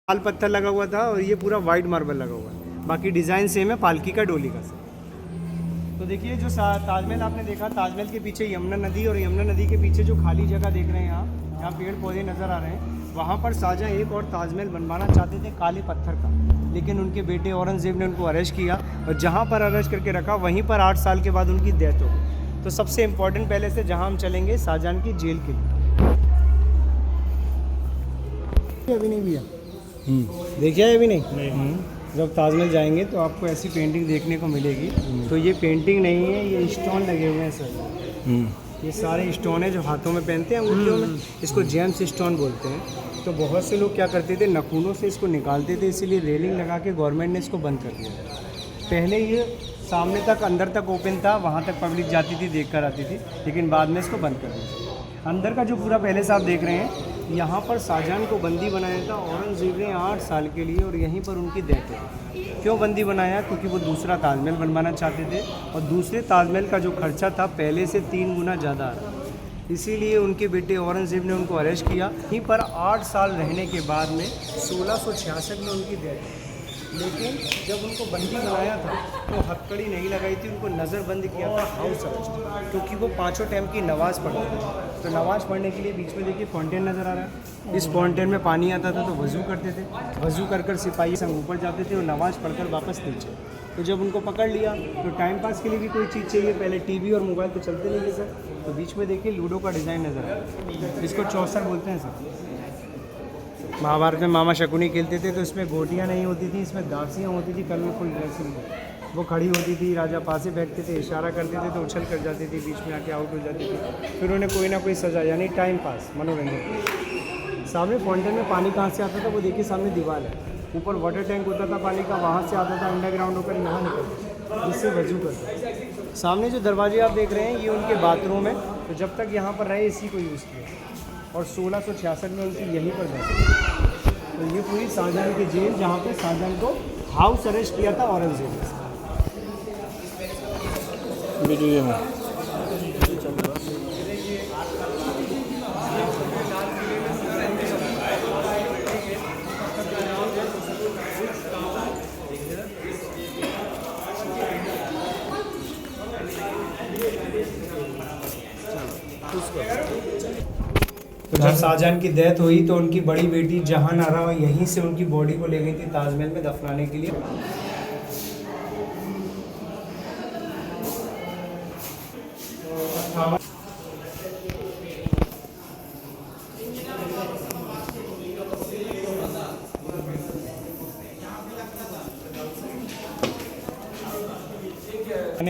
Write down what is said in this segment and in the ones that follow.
लाल पत्थर लगा हुआ था और ये पूरा वाइट मार्बल लगा हुआ है। बाकी डिज़ाइन सेम है, पालकी का डोली का से। तो देखिए जो ताजमहल आपने देखा, ताजमहल के पीछे यमुना नदी और यमुना नदी के पीछे जो खाली जगह देख रहे हैं आप, यहाँ पेड़ पौधे नज़र आ रहे हैं, वहाँ पर शाहजहाँ एक और ताजमहल बनवाना चाहते थे काले पत्थर का, लेकिन उनके बेटे औरंगज़ेब ने उनको अरेस्ट किया और जहाँ पर अरेस्ट करके रखा वहीं पर 8 साल के बाद उनकी डेथ हो गई। तो सबसे इम्पोर्टेंट पहले से जहाँ हम चलेंगे शाहजहाँ की जेल के लिए। अभी नहीं भैया देखिए, अभी नहीं। जब ताजमहल जाएंगे तो आपको ऐसी पेंटिंग देखने को मिलेगी। तो ये पेंटिंग नहीं है, ये स्टोन लगे हुए हैं सर। ये सारे स्टोन है जो हाथों में पहनते हैं अंगूठियों में, इसको जेम्स स्टोन बोलते हैं। तो बहुत से लोग क्या करते थे, नखूनों से इसको निकालते थे, इसीलिए रेलिंग लगा के गवर्नमेंट ने इसको बंद कर दिया। पहले ये सामने तक अंदर तक ओपन था, वहाँ तक पब्लिक जाती थी, देख कर आती थी, लेकिन बाद में इसको बंद कर दिया। अंदर का जो पूरा पहले से आप देख रहे हैं, यहाँ पर शाहजहाँ को बंदी बनाया था औरंगज़ेब ने 8 साल के लिए, और यहीं पर उनकी डेथ है। क्यों बंदी बनाया? क्योंकि वो दूसरा ताजमहल बनवाना चाहते थे और दूसरे ताजमहल का जो खर्चा था पहले से 3 गुना ज़्यादा आ रहा, इसीलिए उनके बेटे औरंगज़ेब ने उनको अरेस्ट किया। यहीं पर 8 साल रहने के बाद में 1666 में उनकी डेथ है। लेकिन जब उनको बंदी बनाया था तो हथकड़ी नहीं लगाई थी, उनको नज़रबंद किया था, हाउस अरेस्ट, क्योंकि वो 5 टाइम की नमाज़ पढ़ते थे। तो नमाज़ पढ़ने के लिए बीच में देखिए फाउंटेन नज़र आ रहा है, इस फाउंटेन में पानी आता था, तो वज़ू करते थे, वज़ू कर सिपाही संग ऊपर जाते थे और नमाज़ पढ़कर वापस नीचे। तो जब उनको पकड़ लिया तो टाइम पास के लिए भी कोई चीज़ चाहिए, पहले टीवी और मोबाइल तो चलते नहीं थे सर। तो बीच में देखिए लूडो का डिज़ाइन नज़र आ रहा है, इसको चौसर बोलते हैं सर। महाभारत में मामा शकुनी खेलते थे तो इसमें गोटियाँ नहीं होती थी, इसमें दासियाँ होती थी कलरफुल ड्रेसिंग में। वो खड़ी होती थी, राजा पासे बैठते थे, इशारा करते थे तो उछल कर जाती थी, बीच में आके आउट हो जाती थी। फिर उन्हें कोई ना कोई सज़ा, यानी टाइम पास, मनोरंजन। सामने फाउंटेन में पानी कहाँ से आता था वो देखिए, सामने दीवार है, ऊपर वाटर टैंक होता था पानी का, वहाँ से आता था अंडरग्राउंड होकर यहाँ निकलता, जिससे वजू करता। सामने जो दरवाजे आप देख रहे हैं ये उनके बाथरूम है। तो जब तक यहाँ पर रहे इसी को यूज़ किया और 1666 में उनकी यहीं पर गए। तो ये पूरी शाहजहाँ की जेल, जहाँ पे शाहजहाँ को हाउस अरेस्ट किया था औरंगज़ेब ने। तो जब शाहजहाँ की डेथ हुई तो उनकी बड़ी बेटी जहान आरा यहीं से उनकी बॉडी को ले गई थी ताजमहल में दफनाने के लिए।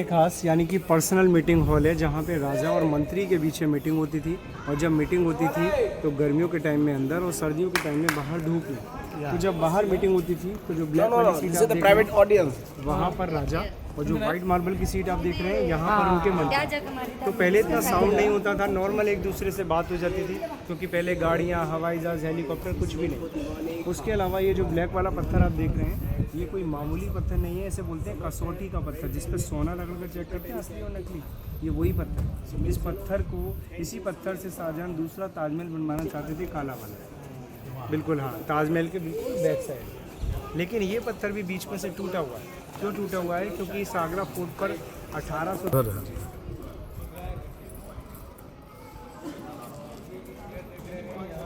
खास यानी कि पर्सनल मीटिंग हॉल है, जहाँ पे राजा और मंत्री के बीच में मीटिंग होती थी। और जब मीटिंग होती थी तो गर्मियों के टाइम में अंदर और सर्दियों के टाइम में बाहर धूप में। तो जब बाहर मीटिंग होती थी तो जो ब्लैक वाली सीट आप प्राइवेट ऑडियंस, वहाँ पर राजा, और जो वाइट मार्बल की सीट आप देख रहे हैं यहाँ पर उनके मंत्री। तो पहले इतना साउंड नहीं होता था, नॉर्मल एक दूसरे से बात हो जाती थी, क्योंकि पहले गाड़ियाँ, हवाई जहाज, हेलीकॉप्टर कुछ भी नहीं। उसके अलावा ये जो ब्लैक वाला पत्थर आप देख रहे हैं ये कोई मामूली पत्थर नहीं है, इसे बोलते हैं कसौटी का पत्थर, जिस पर सोना रगड़ कर चेक करते हैं असली और नकली। ये वही पत्थर है। इस पत्थर को, इसी पत्थर से शाहजहाँ दूसरा ताजमहल बनवाना चाहते थे, काला वाला। बिल्कुल हाँ, ताजमहल के बिल्कुल बैक साइड। लेकिन ये पत्थर भी बीच में से टूटा हुआ है। क्यों टूटा हुआ है? क्योंकि इस आगरा फोर्ट पर 1800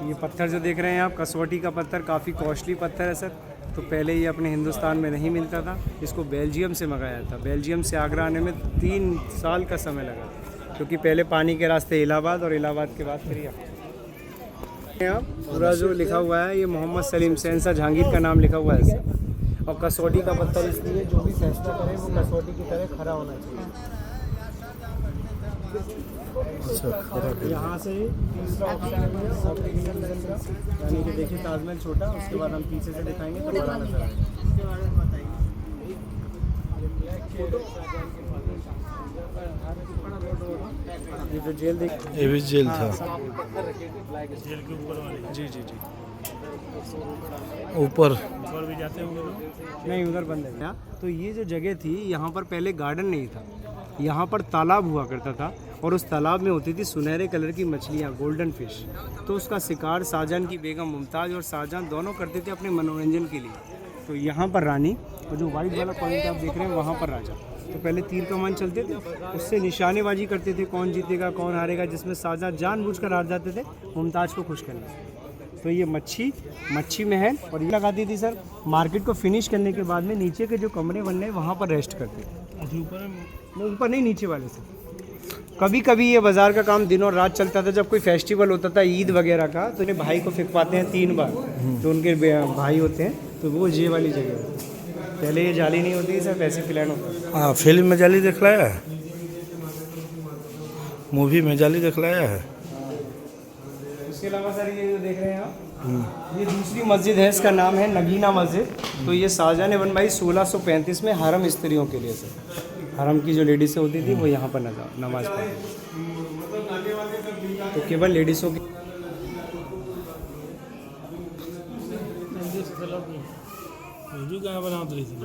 ये पत्थर जो देख रहे हैं आप, कसौटी का पत्थर, काफ़ी कॉस्टली पत्थर है सर। तो पहले ये अपने हिंदुस्तान में नहीं मिलता था, इसको बेल्जियम से मंगाया था। बेल्जियम से आगरा आने में 3 साल का समय लगा था, क्योंकि पहले पानी के रास्ते इलाहाबाद और इलाहाबाद के बाद फिर यहाँ पूरा जो लिखा हुआ है ये मोहम्मद सलीम शहंशाह जहांगीर का नाम लिखा हुआ है सर। और कसौटी का पत्थर इसलिए जो भी फैसला करे वो कसौटी की तरह खड़ा होना चाहिए। यहाँ से तीसरा ऑप्शन है, यानी कि देखिए ताजमहल छोटा, उसके बाद हम पीछे से दिखाएंगे तो बड़ा नजर आएगा। ये जो जेल देख, ये भी जेल था, जेल के ऊपर वाले। जी जी जी, ऊपर भी जाते होंगे, नहीं उधर बंद है। तो ये जो जगह थी, यहाँ पर पहले गार्डन नहीं था, यहाँ पर तालाब हुआ करता था और उस तालाब में होती थी सुनहरे कलर की मछलियाँ, गोल्डन फिश। तो उसका शिकार शाहजहां की बेगम मुमताज़ और शाहजहां दोनों करते थे अपने मनोरंजन के लिए। तो यहाँ पर रानी, और जो वाइट वाला पॉइंट आप देख रहे हैं वहाँ पर राजा। तो पहले तीर कमान चलते थे, उससे निशानेबाजी करते थे, कौन जीतेगा कौन हारेगा, जिसमें शाहजहां जानबूझकर हार जाते थे मुमताज़ को खुश करने। तो ये मच्छी महल, और ये लगाती थी सर मार्केट को फिनिश करने के बाद में नीचे के जो कमरे बनने हैं वहाँ पर रेस्ट करते थे। ऊपर नहीं, नीचे वाले से। कभी कभी ये बाज़ार का काम दिन और रात चलता था। जब कोई फेस्टिवल होता था ईद वगैरह का, तो इन्हें भाई को फिकवाते हैं 3 बार, जो उनके भाई होते हैं। तो वो ये वाली जगह है। पहले ये जाली नहीं होती, सिर्फ ऐसे प्लान होता है। हाँ, फिल्म में जाली दिखलाया है, मूवी में जाली दिखलाया है। उसके अलावा सर ये जो देख रहे हैं आप, ये दूसरी मस्जिद है, इसका नाम है नगीना मस्जिद। तो ये शाहजहां ने बनवाई 1635 में हरम स्त्रियों के लिए सर। हरम की जो लेडीज़ें होती थी वो यहाँ पर नमाज पढ़ती। तो केवल लेडीज़ों की कहाँ बना रही थी